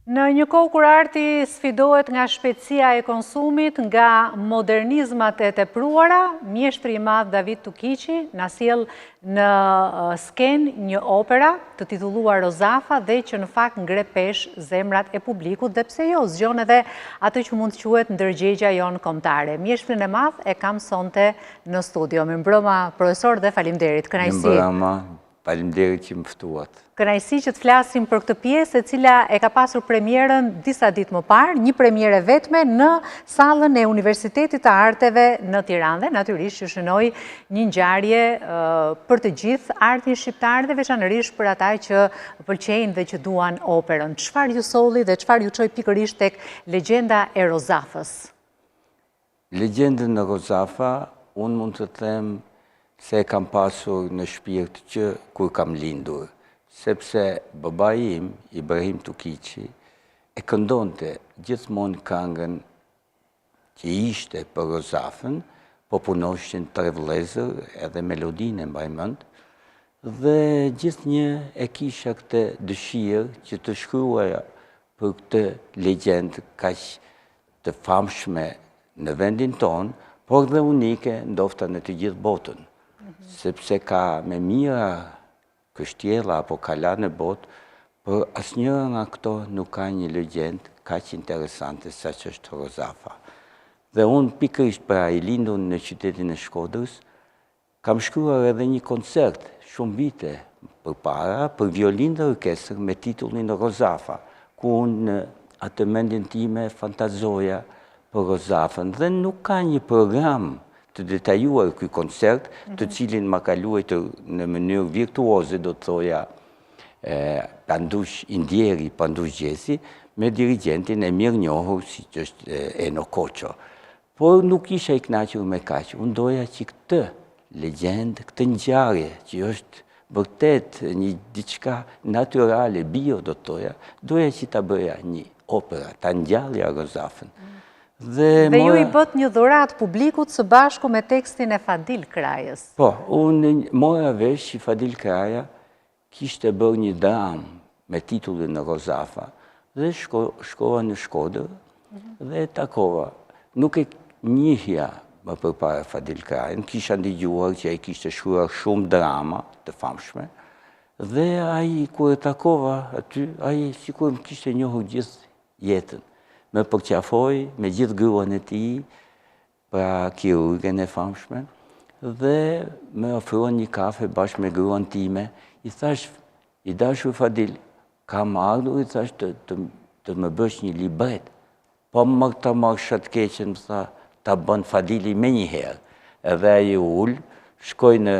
Në një kohë kur arti sfidohet nga shpejtësia e konsumit, nga modernizmat e tepruara, mjeshtri i madh David Tukiqi na sjell në skenë një opera të titulluar Rozafa dhe që në fakt ngre pesh zemrat e publikut dhe pse jo, zgjon edhe atë që mund të quhet ndërgjegja jonë kombëtare. Mjeshtrin e madh e kam sonte në studio. Mirëmbrëma profesor dhe faleminderit. Kënaqësi. Mirëmbrëma, faleminderit që më ftuat. Kënaqësi që të flasim për këtë pjesë e cila e ka pasur premierën disa ditë më parë, një premierë vetme në sallën e Universitetit të Arteve në Tiranë dhe natyrisht që shënoi një ngjarje për të gjithë artin shqiptar dhe veçanërisht për ata që pëlqejnë dhe që duan operën. Çfarë ju solli dhe çfarë ju çoi pikërisht tek legjenda e Rozafës? Legjendën e Rozafa, unë mund të them se kam pasur në shpirt që kur kam lindur, sepse babai im, Ibrahim Tukiqi, e këndonte gjithmonë këngën që ishte për Rozafën, po punoshin 3 vëllezër, edhe melodinë e mbaj mend, dhe gjithnjë e kisha këtë dëshirë që të shkruaja për këtë legjendë kaq të famshme në vendin tonë, por dhe unike ndofta në të gjithë botën, sepse ka me mira kështjella apo kala në botë, për asnjëra nga këto nuk ka një legjendë kaq interesante sa që është Rozafa. Dhe unë pikërisht pra i lindun në qytetin e Shkodrës, kam shkruar edhe një koncert shumë vite përpara për violinë dhe orkestër me titullin Rozafa, ku unë në atë mendjen time fantazoja për Rozafën dhe nuk ka një program të detajuar ky koncert, të cilin ma ka luajtur në mënyrë virtuoze, do të thoja Pandush Indjeri, Pandush Gjesi, me dirigentin e mirë njohur si që është Eno Koço. Por nuk isha i kënaqur me kaq. Unë doja që këtë legjendë, këtë ngjarje që është vërtet një diçka natyrale, bio do të thoja, doja që ta bëja një opera, ta ngjallja Rozafën. Dhe ju i bët një dhuratë publikut së bashku me tekstin e Fadil Krajës. Po, unë mora vesh që Fadil Kraja kishte bërë një dramë me titullin e Rozafa dhe shkova në Shkodër dhe takova. Nuk e njihja më përpara Fadil Krajën, kisha ndigjuar që ai kishte shkruar shumë drama të famshme dhe ai kur e takova aty, ai sikur më kishte njohur gjithë jetën. Me përqafoj me gjithë gruan e tij, pra kirurgen e famshme, dhe me ofruan një kafe bashkë me gruan time. I thash, i dashur Fadil, kam ardhur, i thash, të më bësh një libret. Po më të marrë shatë keqen, më tha, ta bën Fadili me një herë. Edhe ai ullë, shkoj në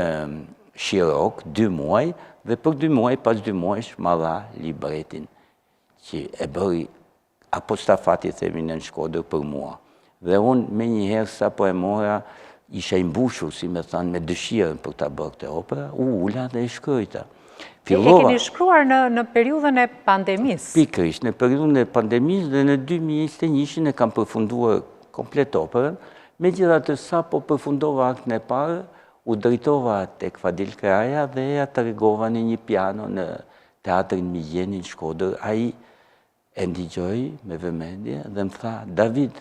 Shirok, 2 muaj, dhe për 2 muaj, pas 2 muajsh, ma dha libretin, që e bëri apostafati themi në Shkodër për mua. Dhe unë me njëherë sa po e mora, isha i mbushur, si me thanë, me dëshirën për ta bërë këtë opera, ula dhe e shkryta. E keni shkruar në periudhën e pandemisë? Pikërisht, në periudhën e pandemisë dhe në 2021 e kam përfunduar komplet operën, megjithatë sa po përfundova aktën e parë, u drejtova tek Fadil Kraja dhe ja tregova në një piano në Teatrin Migjenin Shkodër. Ai e ndigjoj me vëmendje dhe më tha, David,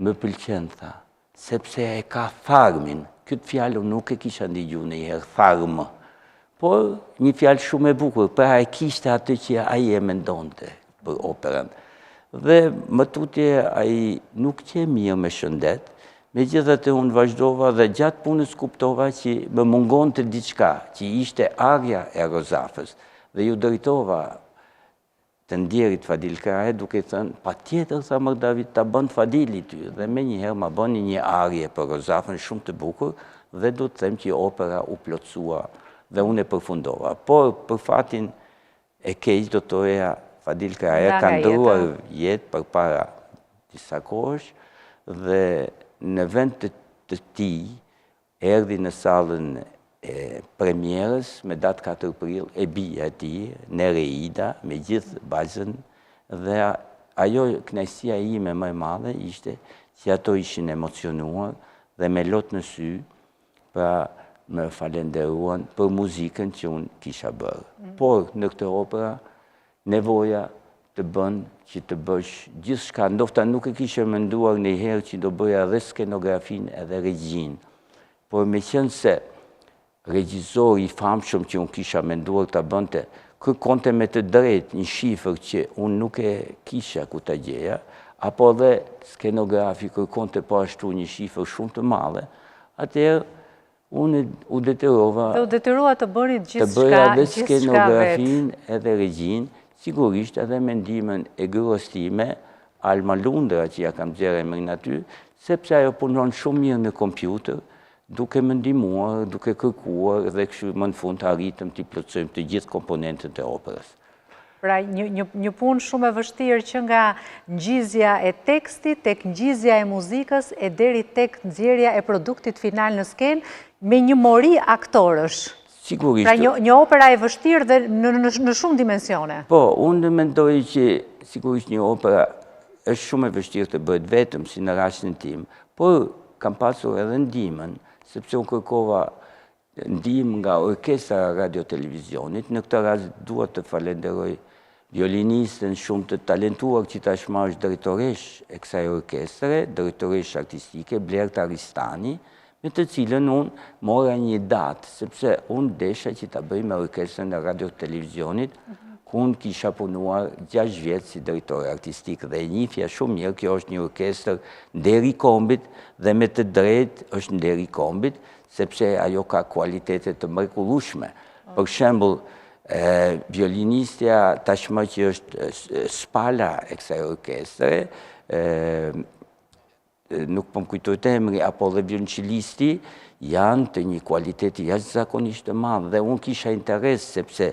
më pëlqen, tha, sepse e ka tharmin. Këtë fjalë nuk e kisha ndigju në njëherë, tharmë. Por një fjalë shumë e bukur, pra e kishte atë që ai e mendonte për operën. Dhe më tutje ai nuk që mirë me shëndet, megjithatë unë vazhdova dhe gjatë punës kuptova që më mungon të diçka, që ishte arja e Rozafës. Dhe ju drejtova të ndjerit Fadil Kraje, duke thënë, pa tjetër, sa më David, ta bën Fadili ty, dhe me njëherë ma bëni një arje për Rozafën shumë të bukur, dhe do të them që opera u plotësua dhe unë e përfundova. Por, për fatin e keq, do të thoja, Fadil Kraje ka ndruar jetë për para disa kohësh, dhe në vend të tij, erdhi në sallën e premierës me datë 4 prill e bija e tij, Nereida, me gjithë bazën, dhe ajo kënaqësia ime më e madhe ishte që ato ishin emocionuar dhe me lot në sy, pra më falenderuan për muzikën që unë kisha bërë. Por në këtë opera nevoja të bën që të bësh gjithë shka, ndofta nuk e kishe menduar në herë që do bëja dhe skenografin edhe regjin. Por me qenë se regjizor i famshëm që unë kisha menduar të bënte, kërkonte me të drejt një shifër që unë nuk e kisha ku të gjeja, apo dhe skenografi kërkonte po ashtu një shifër shumë të madhe, atëherë unë u detyrova dhe u detyrua të bëni gjithë shka vetë. Të bëja dhe skenografin edhe regjin, sigurisht edhe mendimin e gruas time, Alma Lundra që ja kam xherë emrin aty, sepse ajo punon shumë mirë në kompjuter, duke më ndihmuar, duke kërkuar dhe kështu më në fund arritëm të plotësojmë të gjithë komponentët e operës. Pra një punë shumë e vështirë që nga ngjizja e tekstit, tek ngjizja e muzikës e deri tek nxjerrja e produktit final në skenë me një mori aktorësh. Sigurisht. Pra një opera e vështirë dhe në shumë dimensione. Po, unë mendoj që sigurisht një opera është shumë e vështirë të bëhet vetëm si në rastin tim, por kam pasur edhe ndihmën, sepse unë kërkova ndihmë nga orkestra radio-televizionit. Në këtë rast dua të falenderoj violinistën shumë të talentuar që tashmë është drejtoresh e kësaj orkestre, drejtoresh artistike, Blerta Ristani, me të cilën unë mora një datë, sepse unë desha që ta bëj me orkestrën e radio-televizionit, ku unë kisha punuar 6 vjetë si drejtore artistik dhe njihja shumë mirë, kjo është një orkestër nderi kombit dhe me të drejtë është nderi kombit, sepse ajo ka kualitete të mrekullueshme. Për shembull, violinistja tashmë që është spala e kësaj orkestre, nuk po më kujtohet emri, apo dhe violonçelisti janë të një kualiteti jashtëzakonisht të madh dhe unë kisha interes sepse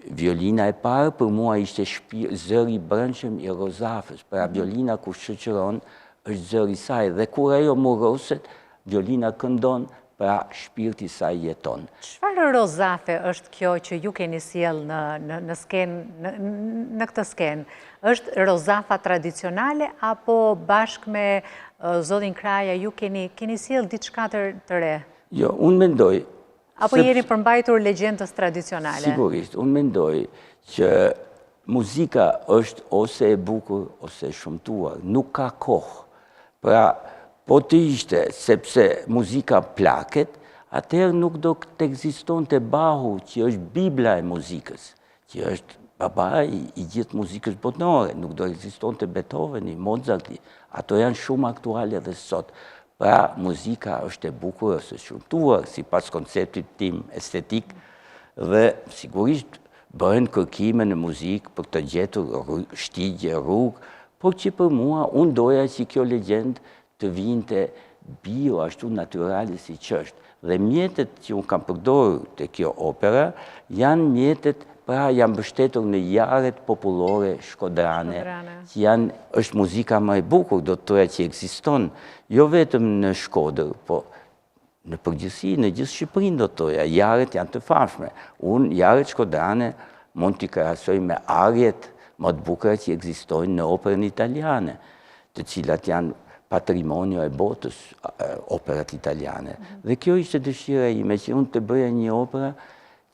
violina e parë për mua ishte zëri i brendshëm i Rozafës. Pra violina kur shoqëron është zëri i saj dhe kur ajo morroset, violina këndon, pra shpirti i saj jeton. Çfarë Rozafe është kjo që ju keni sjell në skenë, në këtë skenë? Është Rozafa tradicionale apo bashkë me Zotin Kraja ju keni sjell diçka të re? Jo, unë mendoj. Apo jeni përmbajtur legjendës tradicionale? Sigurisht, unë mendoj që muzika është ose e bukur ose e shumtuar, nuk ka kohë. Pra, po të ishte, sepse muzika plaket, atëherë nuk do të ekzistonte Bahu, që është Bibla e muzikës, që është baba i gjithë muzikës botërore, nuk do ekzistonte Beethoveni, Mozarti, ato janë shumë aktuale dhe sot. Pra, muzika është e bukur ose shumtuar, sipas konceptit tim estetik, dhe sigurisht bëhen kërkime në muzikë për të gjetur shtigje, rrugë, por që për mua, unë doja që kjo legjendë të vinte bio, ashtu naturale si që është. Dhe mjetet që unë kam përdorur të kjo opera, janë mjetet, pra janë mbështetur në jaret popullore shkodrane, që është muzika më e bukur, do të thoya që ekziston, jo vetëm në Shkodër, po në përgjithësi, në gjithë Shqipërinë do të thoya, jaret janë të famshme. Unë jaret shkodrane mund t'i krahasoj me arjet më të bukura që ekzistojnë në operën italiane, të cilat janë patrimonio e botës, operat italiane. Dhe kjo ishte dëshira ime, që unë të bëja një opera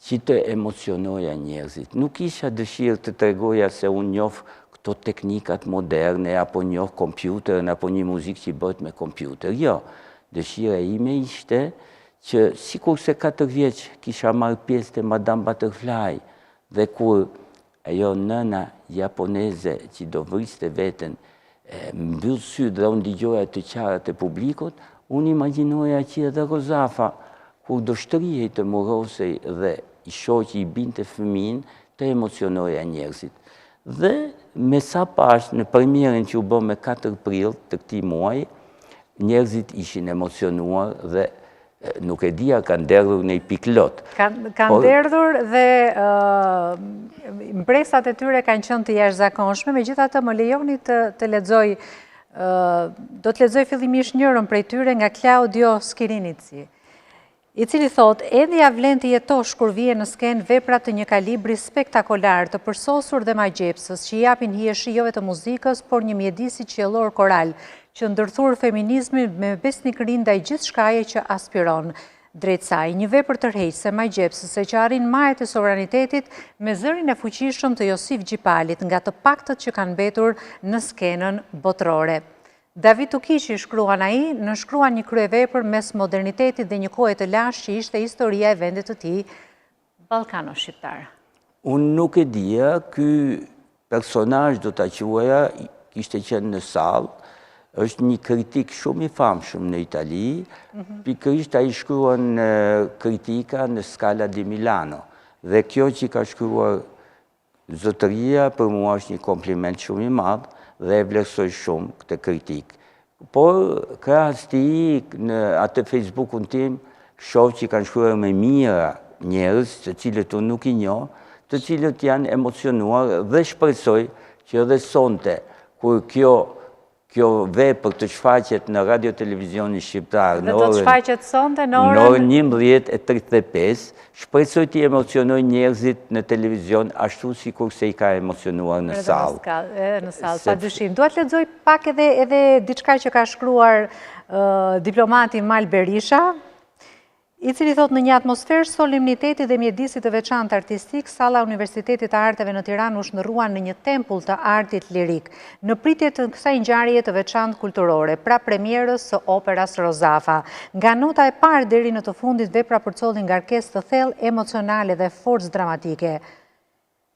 që të emocionoja njerëzit. Nuk isha dëshirë të tregoja se unë njoh këto teknikat moderne, apo njoh kompjuterin, apo një muzikë që bëhet me kompjuter. Jo, dëshira ime ishte që sikur se 4 vjeç kisha marrë pjesë te Madame Butterfly, dhe kur ajo nëna japoneze që do vriste veten mbyll syt dhe unë dëgjoja të qarat e publikut, unë imagjinoja që edhe Rozafa, kur do shtrihej të morosej dhe i shoqi i binte fëmin, të emocionoja njerëzit. Dhe me sa pash në premierën që u bë me 4 prill të këtij muaji, njerëzit ishin emocionuar dhe nuk e dia kanë derdhur në i piklot. Kanë derdhur dhe mpresat e tyre kanë qenë të jashtëzakonshme, megjithatë më lejoni të lexoj, do të lexoj fillimisht njërin prej tyre nga Claudio Schirinici, i cili thot: "Ende ja vlen të jetosh kur vije në skenë vepra të një kalibri spektakolar, të përsosur dhe magjepsës, që japin hije jo vetëm muzikës, por një mjedisi qiellor koral, që ndërthur feminizmin me besnikëri ndaj gjithçkaje që aspiron. drejt saj, një vepër tërheqëse majgjepsëse që arrin majët e sovranitetit me zërin e fuqishëm të Josif Gjipalit nga të paktët që kanë mbetur në skenën botërore. David Tukiqi, shkruan ai, nënshkruan një kryevepër mes modernitetit dhe një kohe të lashtë që ishte historia e vendit të tij ballkano-shqiptar. Unë nuk e dija, ky personazh do ta quaja, kishte qenë në sallë, është një kritik shumë i famshëm në Itali, pikërisht ai shkruan kritika në Scala di Milano. Dhe kjo që ka shkruar zotëria për mua është një kompliment shumë i madh dhe e vlerësoj shumë këtë kritik. Por krahas tij në atë Facebookun tim, shoh që kanë shkruar me mira njerëz të cilët unë nuk i njoh, të cilët janë emocionuar dhe shpresoj që edhe sonte kur kjo vepër të shfaqet në radio televizionin shqiptar në orën 11:35, shpresoj të emocionoj njerëzit në televizion ashtu sikur se i ka emocionuar në sallë. Në sallë, padyshim. Dua të lexoj pak edhe diçka që ka shkruar diplomati Mal Berisha, i cili thot në një atmosferë solemniteti dhe mjedisit të veçantë artistik, salla Universitetit të Arteve në Tiranë u shndërruan në një tempull të artit lirik, në pritje të kësaj ngjarjeje të veçantë kulturore, pra premierës së operas Rozafa. Nga nota e parë deri në të fundit vepra përcolli ngarkesë të thellë emocionale dhe forcë dramatike.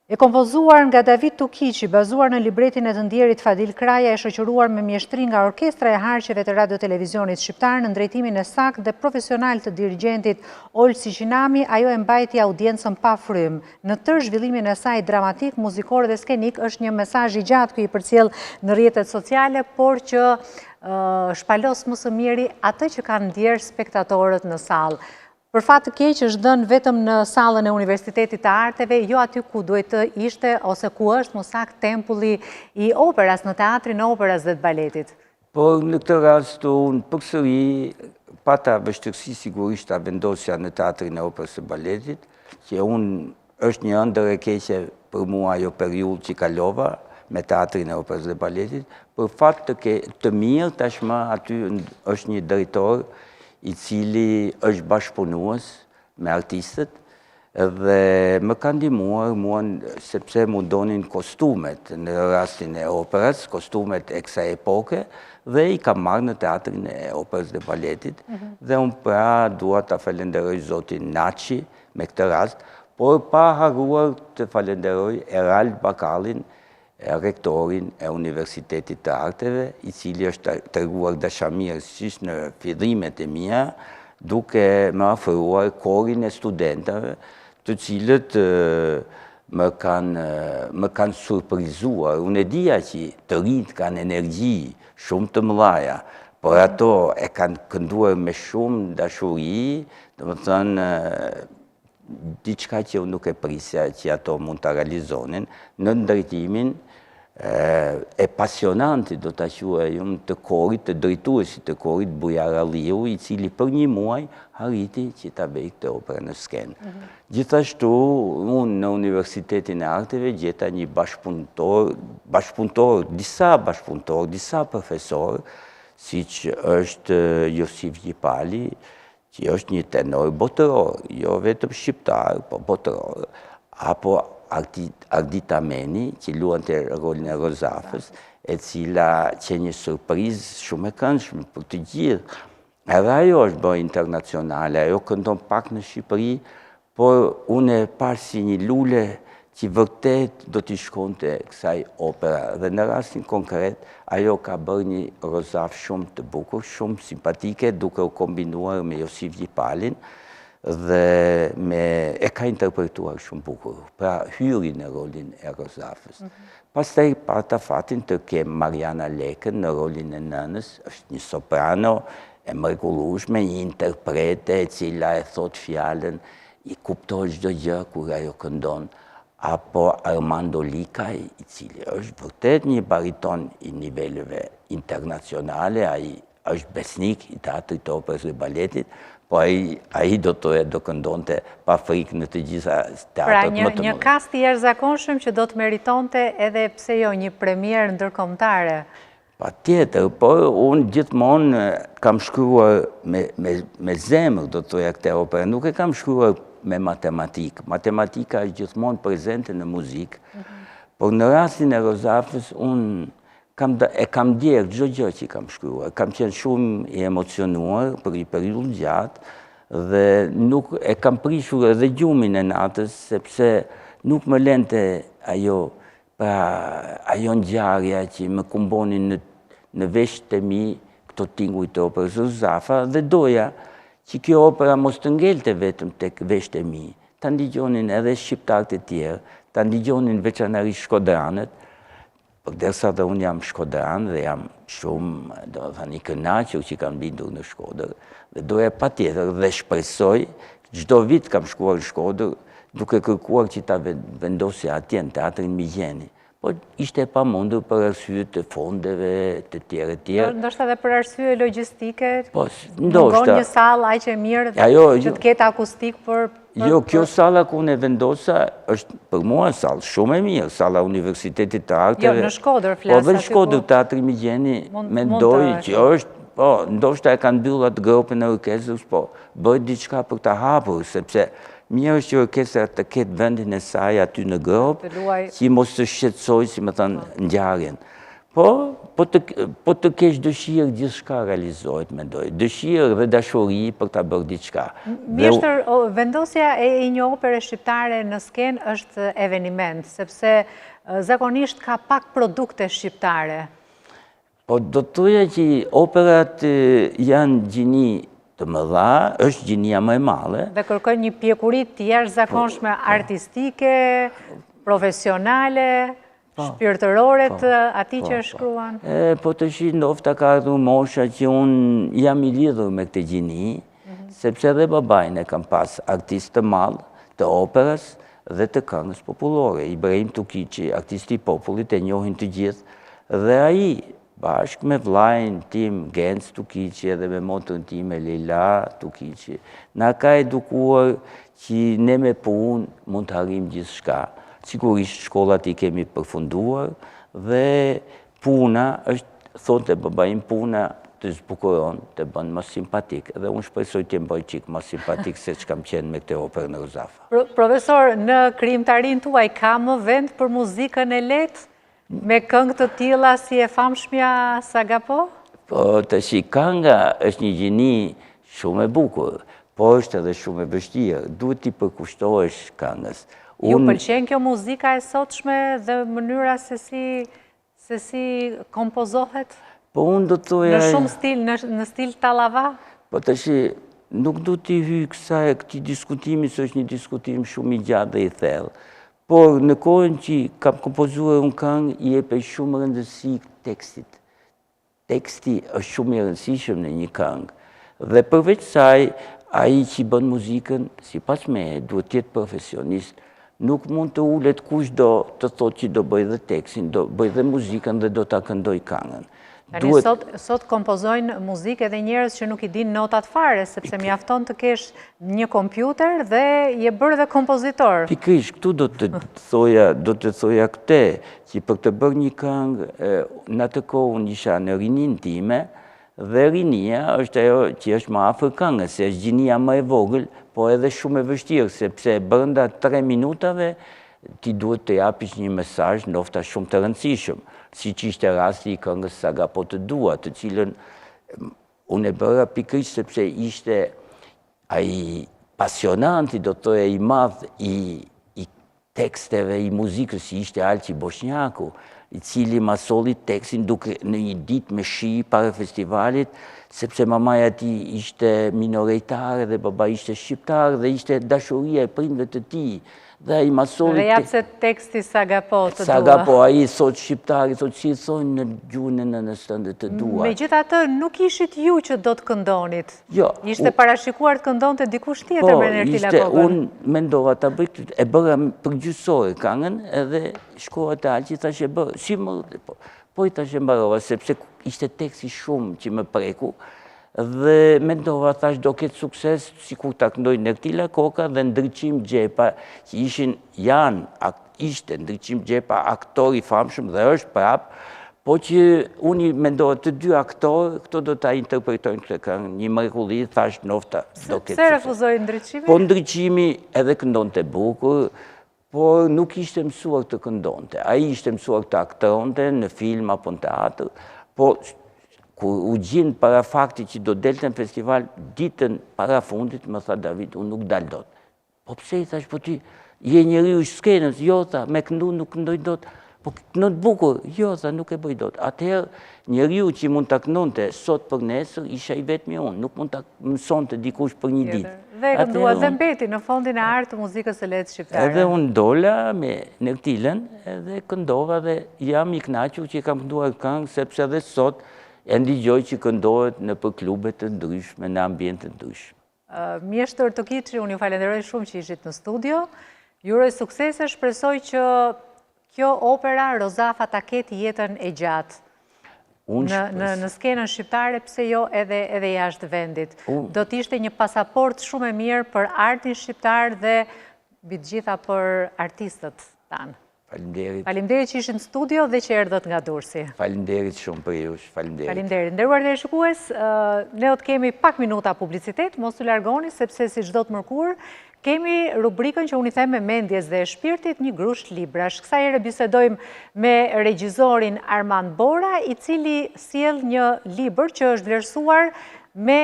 E kompozuar nga David Tukiqi, bazuar në libretin e të ndjerit Fadil Kraja, e shoqëruar me mjeshtri nga Orkestra e Harqeve të Radio-Televizionit Shqiptar në drejtimin e saktë dhe profesional të dirigentit Olsi Qinami, ajo e mbajti audiencën pa frym. Në tërë zhvillimin e saj dramatik, muzikor dhe skenik është një mesazh i gjatë që i përcjell në rrjetet sociale, por që shpalos më së miri atë që kanë ndjerë spektatorët në sallë. Për fat të keq është dhënë vetëm në sallën e Universitetit të Arteve, jo aty ku duhet të ishte ose ku është më saktë tempulli i operas, në Teatrin e Operas dhe të Baletit. Por në këtë rast unë përsëri pata vështirësi sigurisht ta vendosja në Teatrin e Operës dhe Baletit, që unë është një ëndër e keqe për mua ajo periudhë që kalova me Teatrin e Operës dhe Baletit, për fat të mirë tashmë aty është një drejtor i cili është bashkëpunues me artistët dhe më ka ndihmuar mua sepse mundonin kostumet në rastin e operës, kostumet e kësaj epoke dhe i kam marrë në Teatrin e Operës dhe Baletit dhe unë pra dua ta falenderoj zotin Naçi me këtë rast, por pa harruar të falenderoj Erald Bakallin, rektorin e Universitetit të Arteve, i cili është treguar dashamirësisht në fillimet e mia, duke më ofruar korin e studentëve, të cilët më kanë surprizuar. Unë e dija që të rinjt kanë energji shumë të mëdha, por ato e kanë kënduar me shumë dashuri, domethënë diçka që unë nuk e prisja që ato mund të realizonin në drejtimin e pasionantit, do të quaj të korit, të drejtuesit të korit Bujar Alliu, i cili për një muaj arriti që ta bëj këtë operë në skenë. Gjithashtu, unë në Universitetin e Arteve gjeta një bashkëpunëtor, disa profesor, si që është Josif Gjipali, që është një tenor botëror, jo vetëm shqiptar, po botëror, apo Ardita Meni, që luante rolin e Rozafës, e cila që një surprizë shumë e këndshme për të gjithë. Edhe ajo është bërë internacionale, ajo këndon pak në Shqipëri, por unë e parë si një lule që vërtet do t'i shkonte kësaj opera. Dhe në rastin konkret, ajo ka bërë një Rozafë shumë të bukur, shumë simpatike, duke u kombinuar me Josif Gjipalin, dhe e ka interpretuar shumë bukur, pra hyri në rolin e Rozafës. Pastaj pata fatin të kem Mariana Lekën në rolin e nënës, është një soprano e mrekullueshme, një interprete e cila e thot fjalën, i kupton çdo gjë kur ajo këndon, apo Armando Likaj, i cili është vërtet një bariton i niveleve internacionale, ai është besnik i Teatrit të Operës dhe Baletit, po ai do këndonte pa frikë në të gjitha teatrat më të mëdha. Pra një kast i jashtëzakonshëm që do të meritonte edhe pse jo një premierë ndërkombëtare. Pa tjetër, por unë gjithmonë kam shkruar me zemër, do të thoja këtë operë, nuk e kam shkruar me matematikë. Matematika është gjithmonë prezente në muzikë, por në rastin e Rozafës, unë e kam djerë çdo gjë që kam shkruar. Kam qenë shumë i emocionuar për një periudhë gjatë dhe nuk e kam prishur edhe gjumin e natës, sepse nuk më lente ajo ngjarja që më kumbonin në veshët e mi këto tinguj të operës Rozafa dhe doja që kjo opera mos të ngelte vetëm tek veshët e mi. Ta ndigjonin edhe shqiptarët e tjerë, ta ndigjonin veçanërisht shkodranët, përderisa dhe unë jam shkodran dhe jam shumë, do të thënë, i kënaqur që kam bindur në Shkodër dhe doja patjetër dhe shpresoj, çdo vit kam shkuar në Shkodër duke kërkuar që ta vendosja atje në teatrin Migjeni. Po ishte e pamundur për arsye të fondeve të tjera. Ndoshta edhe për arsye logjistike, mungon një sallë aq e mirë që të ketë akustik për... Jo, kjo salla ku unë e vendosa është për mua sallë shumë e mirë, salla Universitetit të Arteve. Jo, në Shkodër flasë. Po, dhe në Shkodër teatri Migjeni mendoj që është, po, ndoshta e kanë mbyll atë gropën e orkestrës, po, bëhet diçka për ta hapur, sepse mirë është që orkestra të ketë vendin e saj aty në grop, që mos të shqetësoj, si më thënë, ngjarjen. Po të kesh dëshirë, gjithçka realizohet, mendoj. Dëshirë dhe dashuri për ta bërë diçka. Mjeshtër, vendosja e një opere shqiptare në skenë është eveniment, sepse zakonisht ka pak produkte shqiptare. Po do të thoja që operat janë gjini të mëdha, është gjinia më e madhe. Dhe kërkojnë një pjekurit të jashtëzakonshme artistike, profesionale, shpirtërore të atij që shkruan. Po të shi ndofta ka ardhur mosha që unë jam i lidhur me këtë gjini, sepse edhe babain e kam pas artist të madh të operës dhe të këngës popullore. Ibrahim Tukiqi, artisti i popullit, e njohin të gjithë, dhe ai bashkë me vllajën tim, Genc Tukiqi, edhe me motrën time, Leila Tukiqi, na ka edukuar që ne me punë mund të arrijmë gjithçka. Sigurisht shkollat i kemi përfunduar dhe puna është, thotë babaim, puna të zbukuron, të bën më simpatik. Dhe unë shpresoj të bëj çik më simpatik se që kam qenë me këtë operë në Rozafa. Profesor, në krijimtarinë tuaj ka më vend për muzikën e lehtë? Me këngë të tilla si e famshmja Sagapo? Po, tash kënga është një gjini shumë e bukur, po është edhe shumë e vështirë. Duhet t'i përkushtohesh këngës. Ju pëlqen kjo muzika e sotshme dhe mënyra se si kompozohet? Po unë do të thoja... Në shumë stil, në stil tallava? Po tash nuk do t'i hyj këtij diskutimi, se është një diskutim shumë i gjatë dhe i thellë. Por në kohën që kam kompozuar unë këngë, i jepej shumë rëndësi tekstit. Teksti është shumë i rëndësishëm në një këngë. Dhe përveç saj, ai që bën muzikën, sipas meje, duhet të jetë profesionist. Nuk mund të ulet kushdo të thotë që do bëj dhe tekstin, do bëj dhe muzikën dhe do ta këndoj këngën. Sot kompozojnë muzikë edhe njerëz që nuk i din notat fare, sepse mjafton të kesh një kompjuter dhe je bërë dhe kompozitor. Pikërisht, këtu do të thoja këtë, që për të bërë një këngë, në atë kohë unë isha në rinin time, dhe rinia është ajo që është më afër këngës, se është gjinia më e vogël, po edhe shumë e vështirë, sepse brenda 3 minutave ti duhet të japish një mesazh ndoshta shumë të rëndësishëm, siç ishte rasti i këngës Sagapo të dua, të cilën unë e bëra pikërisht sepse ishte ai pasionanti, do të thoya, i madh i teksteve, i muzikës, si ishte Alqi Boshnjaku, i cili ma solli tekstin duke në një ditë me shi para festivalit, sepse mamaja ti ishte minoritare dhe baba ishte shqiptar dhe ishte dashuria e prindve të tij. Dhe ai ma solli... Dhe japse teksti Sagapo të dua. Sagapo, ai thot shqiptari, thot si thonë në gjuhën e nënës tënde të dua. Megjithatë, nuk ishit ju që do të këndonit. Jo. Ishte parashikuar të këndonte dikush tjetër me Nertila Kokën. Po, unë mendova ta bëj këtë, e bëra përgjysore këngën, edhe shkova te Alqi, thashë bërë, si më, po i thashë mbarova, sepse ishte teksti shumë që më preku, dhe mendova, thash, do ketë sukses, si kur ta këndoj Nertila Koka dhe Ndriqim Gjepa, që ishte Ndriqim Gjepa aktor i famshëm dhe është prap, Po që unë mendoj të dy aktorë, këto do të interpretojnë këtë këngë, një mrekulli, thash nofta do këtë. Se refuzoi ndryqimi? Po ndryqimi edhe këndonte bukur, por nuk ishte mësuar të këndonte. Ai ishte mësuar të aktoronte në film apo në teatr, po kur u gjinë para fakti që do delte në festival, ditën para fundit, më tha David, unë nuk dal dot. Po pse i thash, po ti je njeriu i skenës, jo tha, me këndu nuk këndoj dot. Po këndon bukur, jo tha, nuk e bëj dot. Atëherë njeriu që mund ta këndonte sot për nesër, isha i vetmi unë, nuk mund ta mësonte dikush për një ditë. Dhe këndua dhe mbeti në fondin e artë të muzikës së lehtë shqiptare. Edhe unë dola me Nertilën, edhe këndova dhe jam i kënaqur që kam kënduar këngë, sepse edhe sot e ndigjoj që këndohet në për klube të ndryshme, në ambiente të ndryshme. Mjeshtër Tokiçi, unë ju falenderoj shumë që ishit në studio. Ju uroj suksese, shpresoj që kjo opera Rozafa ta ketë jetën e gjatë në skenën shqiptare, pse jo edhe jashtë vendit. Do t'ishte një pasaport shumë e mirë për artin shqiptar dhe mbi të gjitha për artistët tanë. Faleminderit. Faleminderit që ishin në studio dhe që erdhët nga Durrësi. Faleminderit shumë për ju. Faleminderit. Faleminderit. Nderuar teleshikues, ne do të kemi pak minuta publicitet, mos u largoni sepse si çdo të mërkurë kemi rubrikën që unë i them me mendjes dhe shpirtit, një grusht librash. Kësaj here bisedojmë me regjizorin Armand Bora, i cili sjell një libër që është vlerësuar me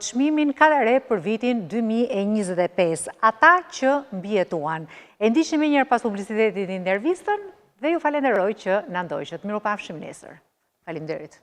çmimin Kadare për vitin 2025. Ata që mbijetuan. E ndiqni më njëherë pas publicitetit intervistën dhe ju falenderoj që na ndoqët. Miropafshim nesër. Faleminderit.